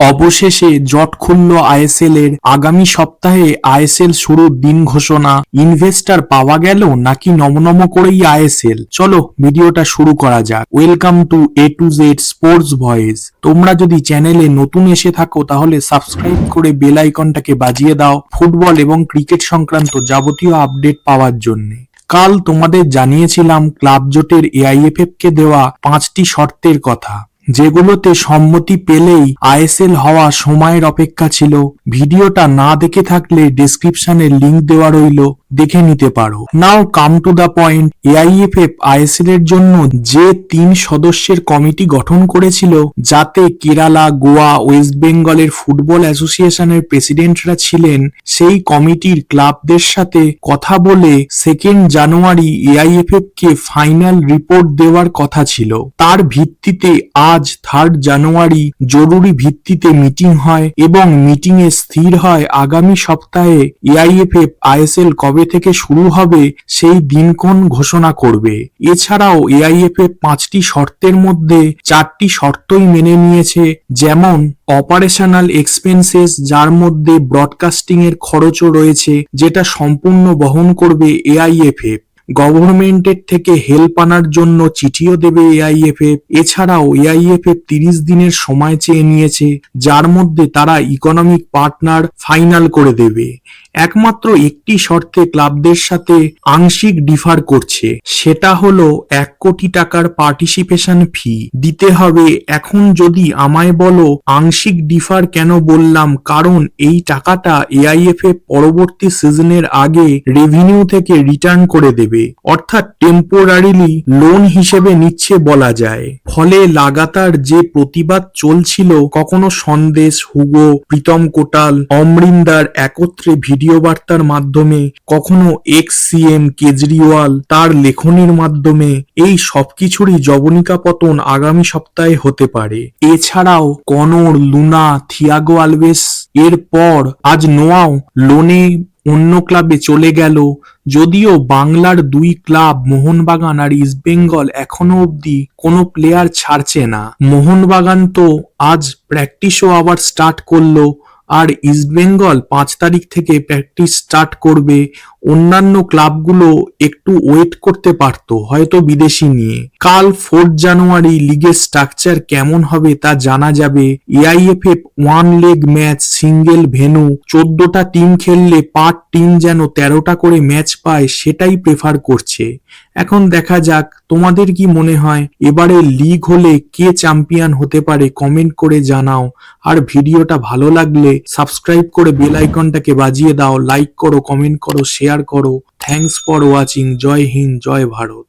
অবশেষে জট খুলল আইএসএল এর। আগামী সপ্তাহে আইএসএল শুরুর দিন ঘোষণা। ইনভেস্টর পাওয়া গেল নাকি নমনম করেই আইএসএল? চলো ভিডিওটা শুরু করা যাক। Welcome to A to Z sports voice. তোমরা যদি চ্যানেলে নতুন এসে থাকো তাহলে সাবস্ক্রাইব করে বেল আইকনটাকে বাজিয়ে দাও ফুটবল এবং ক্রিকেট সংক্রান্ত যাবতীয় আপডেট পাওয়ার জন্য। কাল তোমাদের জানিয়েছিলাম ক্লাব জোটের এআইএফএফ কে দেওয়া 5টি শর্তের কথা, যেগুলোতে সম্মতি পেলেই আইএসএল হওয়া সময়ের অপেক্ষা ছিল। ভিডিওটা না দেখে থাকলে ডেসক্রিপশনে লিংক দেওয়া রইল, দেখে নিতে পারো। Now come to the point. AIFF ISL এর জন্য যে 3 সদস্যের কমিটি গঠন করেছিল, যাতে কেরালা, গোয়া, ওয়েস্ট বেঙ্গলের ফুটবল অ্যাসোসিয়েশনের প্রেসিডেন্টরা ছিলেন, সেই কমিটির ক্লাবদের সাথে কথা বলে 2 জানুয়ারি এআইএফএফ কে ফাইনাল রিপোর্ট দেওয়ার কথা ছিল। তার ভিত্তিতে আজ 3 জানুয়ারি জরুরি ভিত্তিতে মিটিং হয় এবং মিটিং এ স্থির হয় আগামী সপ্তাহে এআইএফএফ আইএসএল কবে থেকে শুরু হবে সেই দিনক্ষণ ঘোষণা করবে। এছাড়াও এআইএফএফ 5টি শর্তের মধ্যে 4টি শর্তই মেনে নিয়েছে, যেমন অপারেশনাল এক্সপেন্সেস, যার মধ্যে ব্রডকাস্টিং এর খরচও রয়েছে, যেটা সম্পূর্ণ বহন করবে এআইএফএফ। গভর্নমেন্টের থেকে হেল্প আনার জন্য চিঠিও দেবে এআইএফএফ। এছাড়াও এআইএফএফ 30 দিনের সময় চেয়ে নিয়েছে, যার মধ্যে তারা ইকোনমিক পার্টনার ফাইনাল করে দেবে। একমাত্র একটি শর্তে ক্লাবদের সাথে আংশিক ডিফার করছে, সেটা হলো 1 কোটি টাকার পার্টিসিপেশন ফি দিতে হবে। এখন যদি আমায় বলো আংশিক ডিফার কেন বললাম, কারণ এই টাকাটা এআইএফএফ পরবর্তী সিজনের আগে রেভিনিউ থেকে রিটার্ন করে দেবে, অর্থাৎ টেম্পোরারিলি লোন হিসেবে নিচ্ছে বলা যায়। ফলে লাগাতার যে প্রতিবাদ চলছিল, কখনো সন্দেশ, হুগো, প্রীতম কোটাল, অমরিন্দার একত্রে ভিডিও বার্তার মাধ্যমে, কখনো এক্স সিএম কেজরিওয়াল তার লেখনির মাধ্যমে, এই সবকিছুরই জবনিকা পতন আগামী সপ্তাহে হতে পারে। এছাড়াও কনর, লুনা, থিয়াগো আলভেস এর পর আজ নোয়াও লোনে অন্য ক্লাবে চলে গেল। যদিও বাংলার 2 ক্লাব মোহনবাগান আর ইস্টবেঙ্গল এখনো অবধি কোনো প্লেয়ার ছাড়ছে না। মোহনবাগান তো আজ প্র্যাকটিসও আবার স্টার্ট করলো, আর ইস্টবেঙ্গল 5 তারিখ থেকে প্র্যাকটিস স্টার্ট করবে। অন্যান্য ক্লাবগুলো একটু ওয়েট করতে পারতো, হয়তো বিদেশি নিয়ে। কাল 4 জানুয়ারি লিগের স্ট্রাকচার কেমন হবে তা জানা যাবে। AIFF 1 leg match single venue 14টা টিম খেললে পার টিম যেন 13টা করে ম্যাচ পায়, সেটাই প্রেফার করছে। এখন দেখা যাক তোমাদের কি মনে হয়, এবারে লিগ হলে কে চ্যাম্পিয়ন হতে পারে, কমেন্ট করে জানাও। আর ভিডিওটা ভালো লাগলে সাবস্ক্রাইব করে বেল আইকনটাকে বাজিয়ে দাও, লাইক করো, কমেন্ট করো, শেয়ার করো। Thanks for watching. জয় হিন্দ, জয় ভারত।